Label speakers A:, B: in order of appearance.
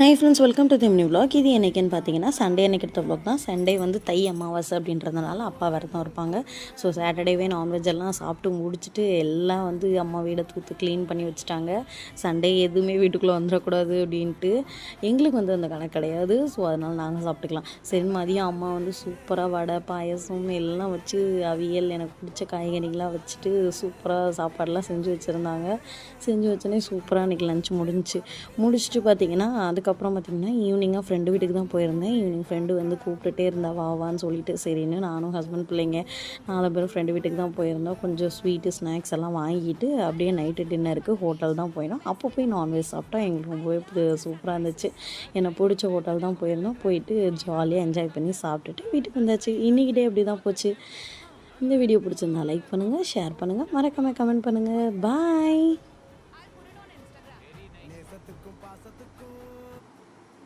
A: Hi friends, welcome to new vlog. இது என்னைக்குன்னு பார்த்தீங்கன்னா Sunday அன்னைக்கு எடுத்த vlog தான். சண்டே வந்து தை அமாவாசை அப்படின்றதுனால அப்பா விரதம் இருப்பாங்க. ஸோ சாட்டர்டேவே நான்வெஜ் எல்லாம் சாப்பிட்டு முடிச்சுட்டு எல்லாம் வந்து அம்மா வீடை தூத்து க்ளீன் பண்ணி வச்சுட்டாங்க. சண்டே எதுவுமே வீட்டுக்குள்ளே வந்துடக்கூடாது அப்படின்ட்டு. எங்களுக்கு வந்து அந்த கணக்கு கிடையாது. ஸோ அதனால் நாங்கள் சாப்பிட்டுக்கலாம். சரி, மதியம் அம்மா வந்து சூப்பராக வடை பாயசம் எல்லாம் வச்சு அவியல் எனக்கு பிடிச்ச காய்கறிகளாக வச்சுட்டு சூப்பராக சாப்பாடெலாம் செஞ்சு வச்சுருந்தாங்க. செஞ்சு வச்சோன்னே சூப்பராக அன்றைக்கி லஞ்ச் முடிச்சுட்டு பார்த்திங்கன்னா அதுக்கப்புறம் பார்த்திங்கன்னா ஈவினிங்காக ஃப்ரெண்டு வீட்டுக்கு தான் போயிருந்தேன். ஈவினிங் ஃப்ரெண்டு வந்து கூப்பிட்டுட்டே இருந்தா வான்னு சொல்லிட்டு சரின்னு நானும் ஹஸ்பண்ட் பிள்ளைங்க 4 பேரும் ஃப்ரெண்டு வீட்டுக்கு தான் போயிருந்தோம். கொஞ்சம் ஸ்வீட்டு ஸ்நாக்ஸ் எல்லாம் வாங்கிட்டு அப்படியே நைட்டு டின்னருக்கு ஹோட்டல் தான் போயிருந்தோம். அப்போ போய் நான்வெஜ் சாப்பிட்டா எங்களுக்கு ரொம்பவே சூப்பராக இருந்துச்சு. எனக்கு பிடிச்ச ஹோட்டல் தான் போயிருந்தோம். போயிட்டு ஜாலியாக என்ஜாய் பண்ணி சாப்பிட்டுட்டு வீட்டுக்கு வந்தாச்சு. இன்றைக்கி டே அப்படி தான் போச்சு. இந்த வீடியோ பிடிச்சிருந்தா லைக் பண்ணுங்கள், ஷேர் பண்ணுங்கள், மறக்காமல் கமெண்ட் பண்ணுங்கள். பாய்.